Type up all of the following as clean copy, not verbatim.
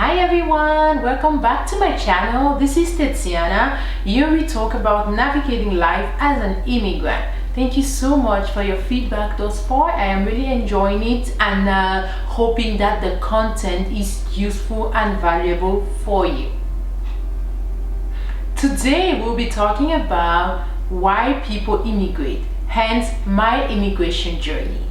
Hi everyone, welcome back to my channel. This is Tetiana. Here we talk about navigating life as an immigrant. Thank you so much for your feedback thus far. I am really enjoying it and hoping that the content is useful and valuable for you. Today we'll be talking about why people immigrate, hence my immigration journey.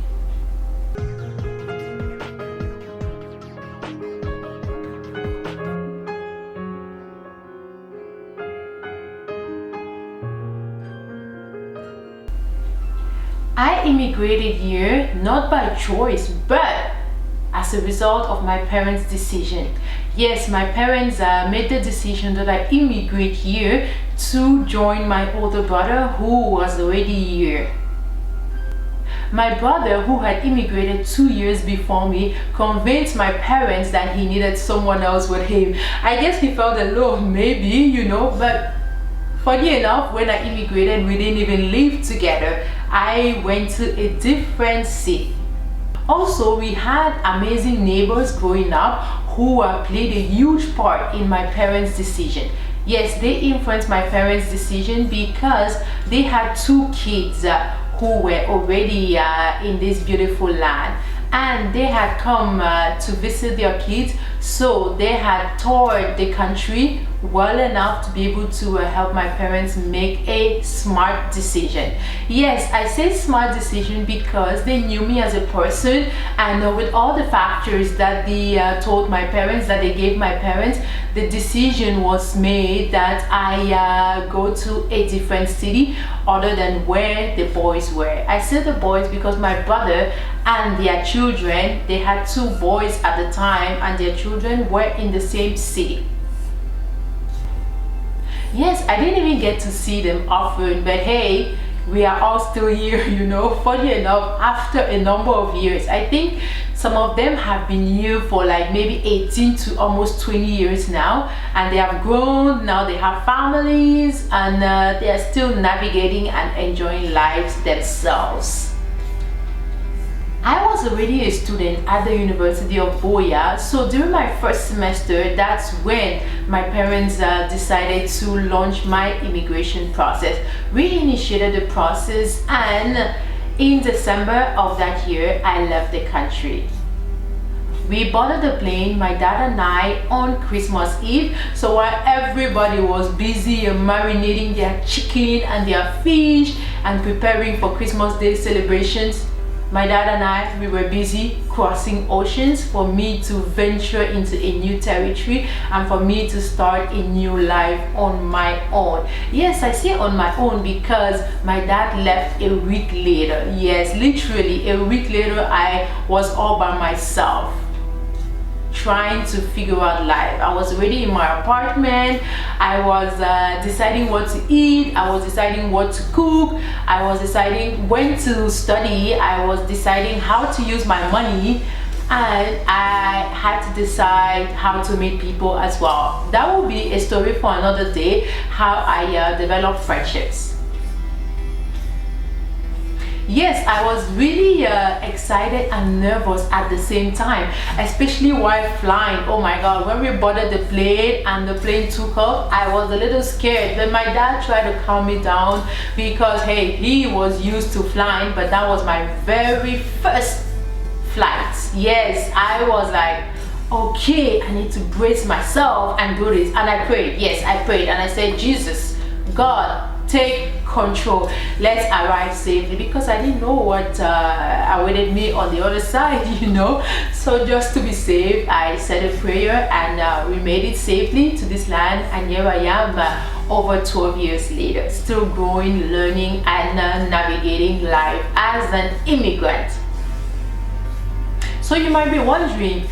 I immigrated here not by choice but as a result of my parents' decision. Yes, my parents made the decision that I immigrate here to join my older brother who was already here. My brother, who had immigrated 2 years before me, convinced my parents that he needed someone else with him. I guess he felt alone, maybe, but funny enough, when I immigrated, we didn't even live together. I went to a different city. Also, we had amazing neighbors growing up who played a huge part in my parents' decision. Yes, they influenced my parents' decision because they had 2 kids who were already in this beautiful land. And they had come to visit their kids, so they had toured the country well enough to be able to help my parents make a smart decision. Yes, I say smart decision because they knew me as a person, and with all the factors that they told my parents, that they gave my parents, the decision was made that I go to a different city other than where the boys were. I say the boys because my brother and their children, they had 2 boys at the time, and their children were in the same city. Yes, I didn't even get to see them often, but hey, we are all still here, Funny enough, after a number of years, I think some of them have been here for like maybe 18 to almost 20 years now, and they have grown. Now they have families, and they are still navigating and enjoying lives themselves. I was already a student at the University of Buea, so during my first semester, that's when my parents decided to launch my immigration process. We initiated the process, and in December of that year, I left the country. We boarded the plane, my dad and I, on Christmas Eve. So while everybody was busy marinating their chicken and their fish and preparing for Christmas Day celebrations, my dad and I, we were busy crossing oceans for me to venture into a new territory and for me to start a new life on my own. Yes, I say on my own because my dad left a week later. Yes, literally a week later, I was all by myself, trying to figure out life. I was already in my apartment. I was deciding what to eat. I was deciding what to cook. I was deciding when to study. I was deciding how to use my money, and I had to decide how to meet people as well. That will be a story for another day, how I developed friendships. Yes, I was really excited and nervous at the same time, especially while flying. Oh my God, when we boarded the plane and the plane took off, I was a little scared. But my dad tried to calm me down because, hey, he was used to flying, but that was my very first flight. Yes, I was like, okay, I need to brace myself and do this. And I prayed. Yes, I prayed and I said, Jesus, God, take control. Let's arrive safely, because I didn't know what awaited me on the other side, So just to be safe, I said a prayer, and we made it safely to this land, and here I am over 12 years later, still growing, learning, and navigating life as an immigrant. So you might be wondering,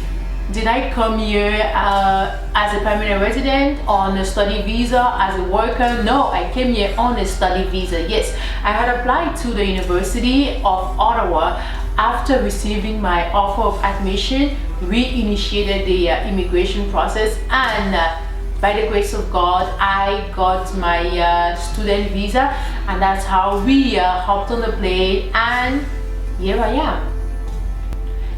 did I come here as a permanent resident, on a study visa, as a worker? No, I came here on a study visa. Yes, I had applied to the University of Ottawa. After receiving my offer of admission, we initiated the immigration process, and by the grace of God, I got my student visa, and that's how we hopped on the plane, and here I am.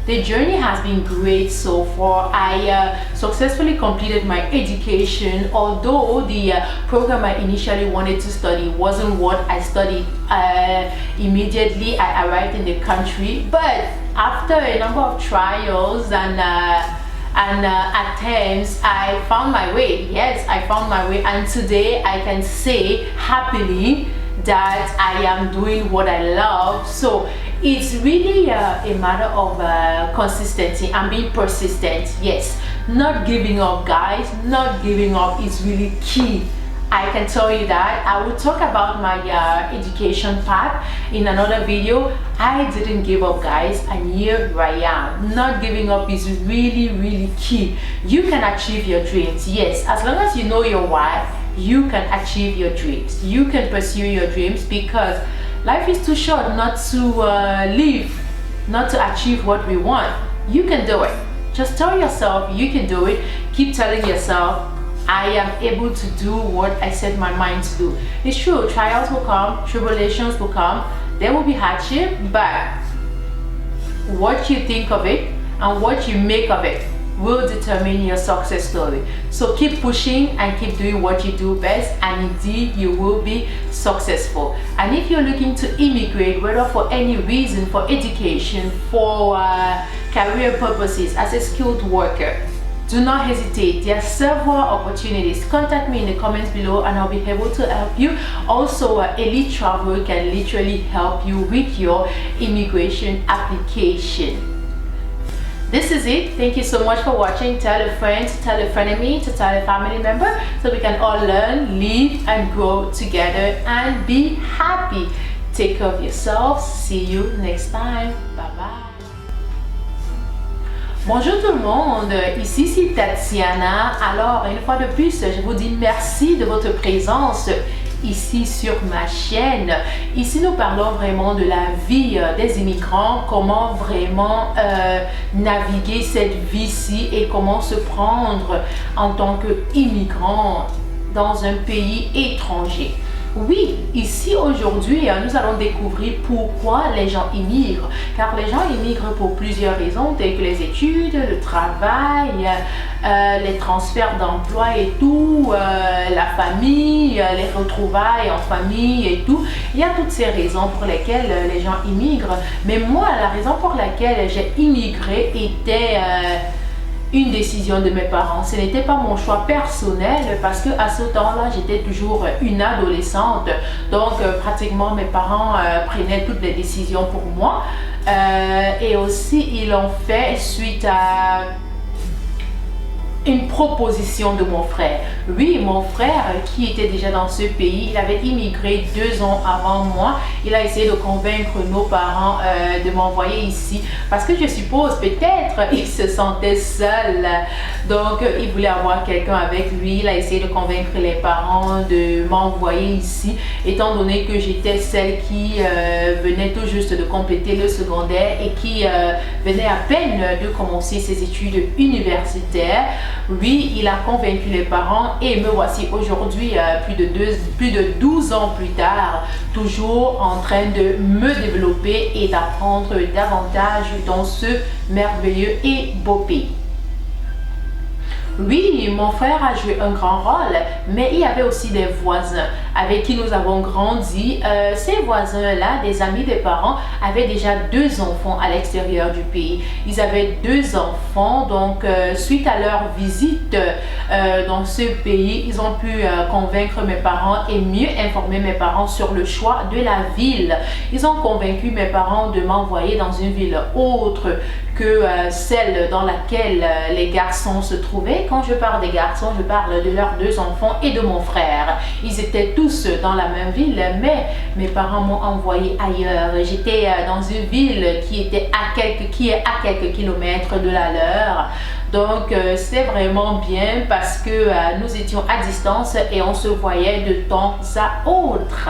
The journey has been great so far. I successfully completed my education, although the program I initially wanted to study wasn't what I studied immediately I arrived in the country. But after a number of trials and attempts, I found my way. Yes, I found my way, and today I can say happily that I am doing what I love. So it's really a matter of consistency and being persistent. Yes, not giving up, guys. Not giving up is really key. I can tell you that. I will talk about my education path in another video. I didn't give up, guys, and here I am. Not giving up is really key. You can achieve your dreams. Yes, as long as you know your why, you can achieve your dreams. You can pursue your dreams, because life is too short not to live, not to achieve what we want. You can do it. Just tell yourself you can do it. Keep telling yourself, I am able to do what I set my mind to do. It's true, trials will come, tribulations will come, there will be hardship, but what you think of it and what you make of it will determine your success story. So keep pushing and keep doing what you do best, and indeed you will be successful. And if you're looking to immigrate, whether for any reason, for education, for career purposes, as a skilled worker, do not hesitate. There are several opportunities. Contact me in the comments below and I'll be able to help you. Also, Elite Travel can literally help you with your immigration application. This is it. Thank you so much for watching. Tell a friend, to tell a frenemy, to tell a family member, so we can all learn, live and grow together and be happy. Take care of yourselves. See you next time. Bye bye. Bonjour tout le monde, ici c'est Tatiana. Alors une fois de plus, je vous dis merci de votre présence ici sur ma chaîne. Ici nous parlons vraiment de la vie des immigrants, comment vraiment naviguer cette vie-ci et comment se prendre en tant qu'immigrant dans un pays étranger. Oui, ici aujourd'hui, nous allons découvrir pourquoi les gens immigrent. Car les gens immigrent pour plusieurs raisons, telles que les études, le travail, les transferts d'emploi et tout, la famille, les retrouvailles en famille et tout. Il y a toutes ces raisons pour lesquelles les gens immigrent. Mais moi, la raison pour laquelle j'ai immigré était une décision de mes parents. Ce n'était pas mon choix personnel, parce que à ce temps-là, j'étais toujours une adolescente. Donc, pratiquement, mes parents prenaient toutes les décisions pour moi. Et aussi, ils l'ont fait suite à une proposition de mon frère. Oui, mon frère qui était déjà dans ce pays, il avait immigré 2 ans avant moi. Il a essayé de convaincre nos parents de m'envoyer ici, parce que je suppose peut-être il se sentait seul, donc il voulait avoir quelqu'un avec lui. Il a essayé de convaincre les parents de m'envoyer ici, étant donné que j'étais celle qui venait tout juste de compléter le secondaire et qui venait à peine de commencer ses études universitaires. Oui, il a convaincu les parents et me voici aujourd'hui, plus de 12 ans plus tard, toujours en train de me développer et d'apprendre davantage dans ce merveilleux et beau pays. Oui, mon frère a joué un grand rôle, mais il y avait aussi des voisins avec qui nous avons grandi. Ces voisins-là, des amis des parents, avaient déjà 2 enfants à l'extérieur du pays. Ils avaient 2 enfants, donc suite à leur visite dans ce pays, ils ont pu convaincre mes parents et mieux informer mes parents sur le choix de la ville. Ils ont convaincu mes parents de m'envoyer dans une ville autre que celle dans laquelle les garçons se trouvaient. Quand je parle des garçons, je parle de leurs 2 enfants et de mon frère. Ils étaient tous dans la même ville, mais mes parents m'ont envoyé ailleurs. J'étais dans une ville qui est à quelques kilomètres de la leur. Donc c'est vraiment bien, parce que nous étions à distance et on se voyait de temps à autre.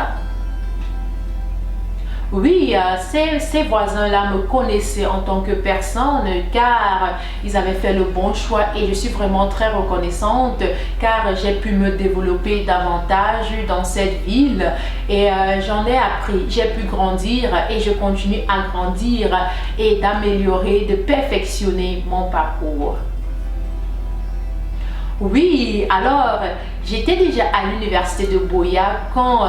Oui, ces voisins-là me connaissaient en tant que personne car ils avaient fait le bon choix et je suis vraiment très reconnaissante car j'ai pu me développer davantage dans cette ville et j'en ai appris, j'ai pu grandir et je continue à grandir et d'améliorer, de perfectionner mon parcours. Oui, alors j'étais déjà à l'université de Boya quand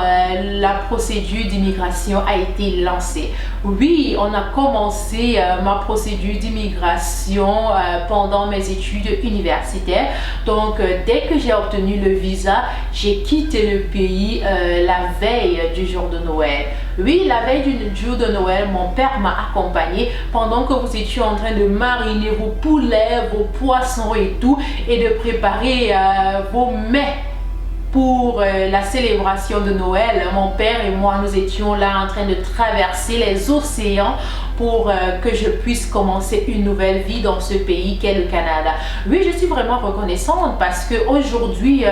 la procédure d'immigration a été lancée. Oui, on a commencé ma procédure d'immigration pendant mes études universitaires. Donc, dès que j'ai obtenu le visa, j'ai quitté le pays la veille du jour de Noël. Oui, la veille du jour de Noël, mon père m'a accompagné pendant que vous étiez en train de mariner vos poulets, vos poissons et tout, et de préparer vos mets pour la célébration de Noël. Mon père et moi, nous étions là en train de traverser les océans pour que je puisse commencer une nouvelle vie dans ce pays qu'est le Canada. Oui, je suis vraiment reconnaissante parce qu'aujourd'hui,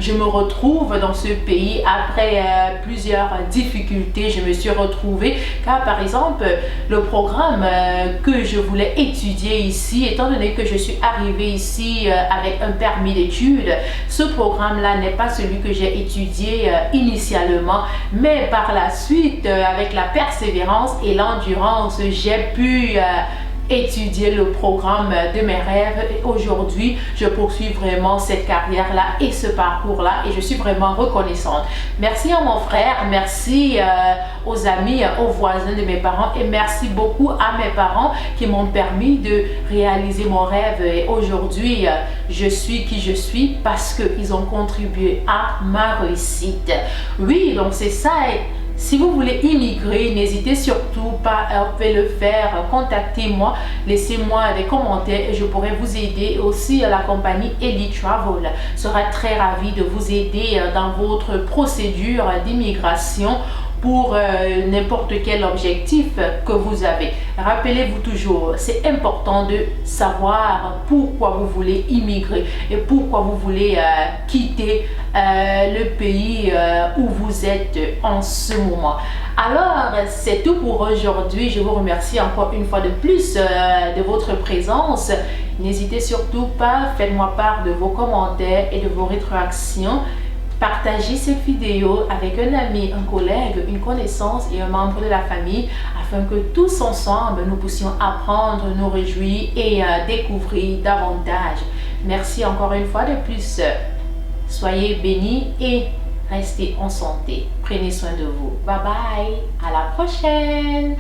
je me retrouve dans ce pays après plusieurs difficultés. Je me suis retrouvée car, par exemple, le programme que je voulais étudier ici, étant donné que je suis arrivée ici avec un permis d'études, ce programme-là n'est pas celui que j'ai étudié initialement, mais par la suite, avec la persévérance et l'endurance, j'ai pu étudier le programme de mes rêves et aujourd'hui je poursuis vraiment cette carrière là et ce parcours là et je suis vraiment reconnaissante. Merci à mon frère, merci aux amis, aux voisins de mes parents et merci beaucoup à mes parents qui m'ont permis de réaliser mon rêve et aujourd'hui je suis qui je suis parce qu'ils ont contribué à ma réussite. Oui, donc c'est ça. Si vous voulez immigrer, n'hésitez surtout pas à le faire. Contactez-moi, laissez-moi des commentaires et je pourrai vous aider. Aussi, la compagnie Elite Travel sera très ravie de vous aider dans votre procédure d'immigration pour n'importe quel objectif que vous avez. Rappelez-vous toujours, c'est important de savoir pourquoi vous voulez immigrer et pourquoi vous voulez quitter le pays où vous êtes en ce moment. Alors, c'est tout pour aujourd'hui. Je vous remercie encore une fois de plus de votre présence. N'hésitez surtout pas, faites-moi part de vos commentaires et de vos rétroactions. Partagez cette vidéo avec un ami, un collègue, une connaissance et un membre de la famille afin que tous ensemble nous puissions apprendre, nous réjouir et découvrir davantage. Merci encore une fois de plus. Soyez bénis et restez en santé. Prenez soin de vous. Bye bye. À la prochaine.